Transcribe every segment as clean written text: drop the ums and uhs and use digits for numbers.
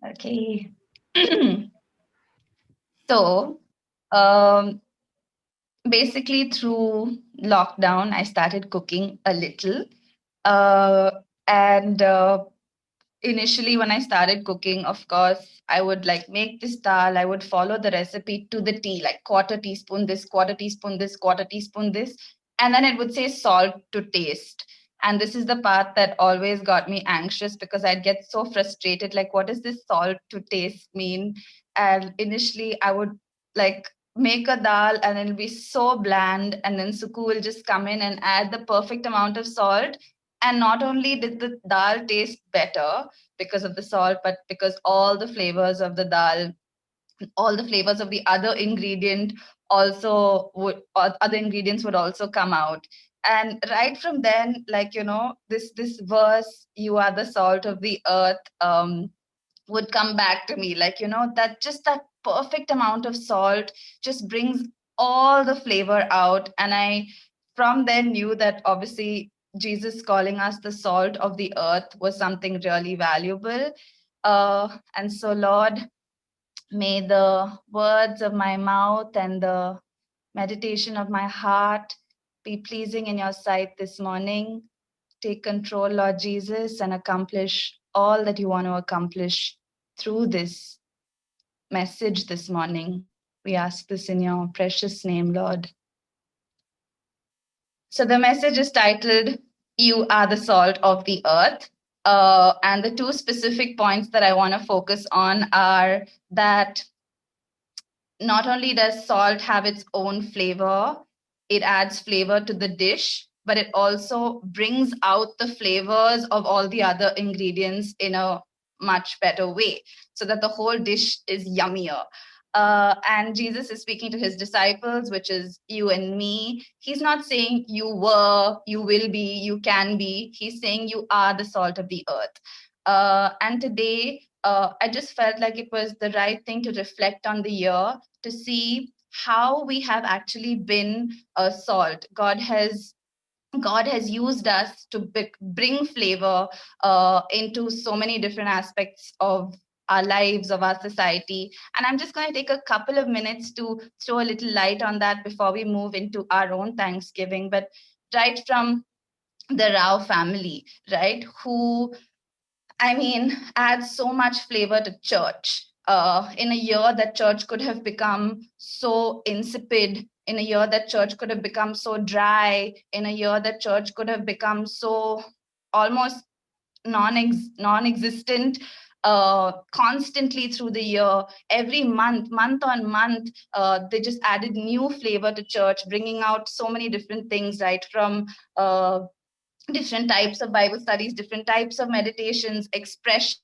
Okay. So, um, basically, through lockdown, I started cooking a little. Uh, and Initially, when I started cooking, of course, I would like make this dal. I would follow the recipe to the T, like quarter teaspoon this, quarter teaspoon this, quarter teaspoon this. And then it would say salt to taste. And this is the part that always got me anxious because I'd get so frustrated. Like, what does this salt to taste mean? And initially, I would like make a dal and it'll be so bland. And then Suku will just come in and add the perfect amount of salt. And not only did the dal taste better because of the salt, but because all the flavors of the dal, all the flavors of the other ingredient also would, or other ingredients would also come out. And right from then, like, this verse, "You are the salt of the earth," would come back to me, like, that just that perfect amount of salt just brings all the flavor out. And I from then knew that obviously Jesus calling us the salt of the earth was something really valuable. And so, Lord, may the words of my mouth and the meditation of my heart be pleasing in your sight this morning. Take control, Lord Jesus, and accomplish all that you want to accomplish through this message this morning. We ask this in your precious name, Lord. So the message is titled, "You Are the Salt of the Earth." And the two specific points that I want to focus on are that not only does salt have its own flavor, it adds flavor to the dish, but it also brings out the flavors of all the other ingredients in a much better way so that the whole dish is yummier. And Jesus is speaking to his disciples, which is you and me. He's not saying you were, you will be, you can be. He's saying you are the salt of the earth. And today, I just felt like it was the right thing to reflect on the year to see how we have actually been salt. God has used us to bring flavor into so many different aspects of our lives, of our society. And I'm just going to take a couple of minutes to throw a little light on that before we move into our own Thanksgiving. But right from the Rao family, right, who adds so much flavor to church. In a year that church could have become so insipid, in a year that church could have become so dry, in a year that church could have become so almost non-existent, constantly through the year, every month on month, they just added new flavor to church, bringing out so many different things, right from different types of Bible studies, different types of meditations, expressions,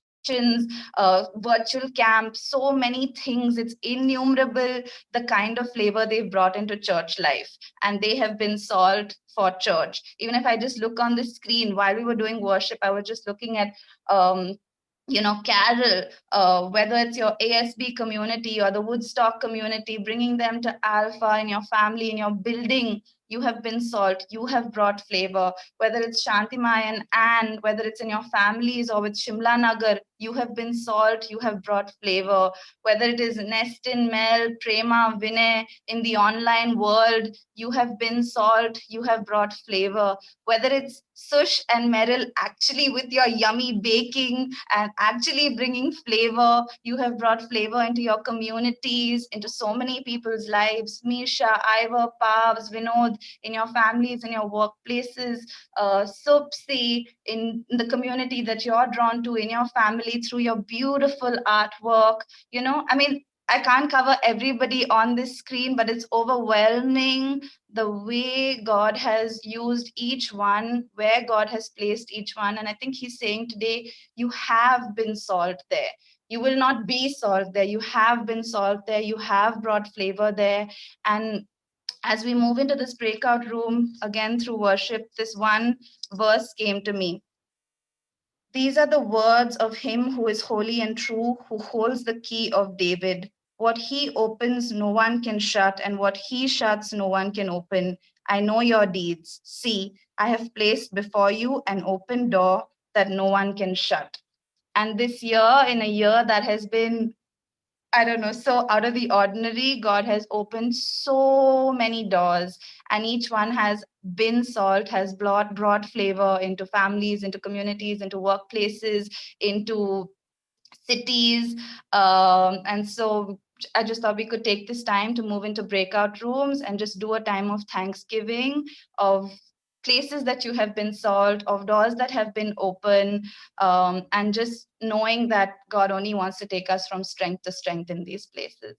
virtual camps, so many things. It's innumerable the kind of flavor they've brought into church life. And they have been salt for church. Even if I just look on the screen while we were doing worship, I was just looking at Carol, whether it's your ASB community or the Woodstock community, bringing them to Alpha in your family, in your building, you have been salt, you have brought flavor. Whether it's Shantimai and Anne, whether it's in your families or with Shimla Nagar, you have been salt, you have brought flavor. Whether it is Nestin, Mel, Prema, Vinay, in the online world, you have been salt, you have brought flavor. Whether it's Sush and Meryl, actually with your yummy baking and actually bringing flavor, you have brought flavor into your communities, into so many people's lives. Misha, Ivor, Pavs, Vinod, in your families, in your workplaces, Supsi, in the community that you're drawn to, in your family, through your beautiful artwork. I can't cover everybody on this screen, but it's overwhelming the way God has used each one, where God has placed each one. And I think He's saying today, you have been salt there. You will not be salt there. You have been salt there. You have brought flavor there. And as we move into this breakout room again through worship, this one verse came to me. These are the words of him who is holy and true, who holds the key of David. What he opens, no one can shut, and what he shuts, no one can open. I know your deeds. See, I have placed before you an open door that no one can shut. And this year, in a year that has been, I don't know, so out of the ordinary, God has opened so many doors, and each one has been salt, has brought flavor into families, into communities, into workplaces, into cities. And so I just thought we could take this time to move into breakout rooms and just do a time of thanksgiving, of places that you have been solved, of doors that have been open, and just knowing that God only wants to take us from strength to strength in these places.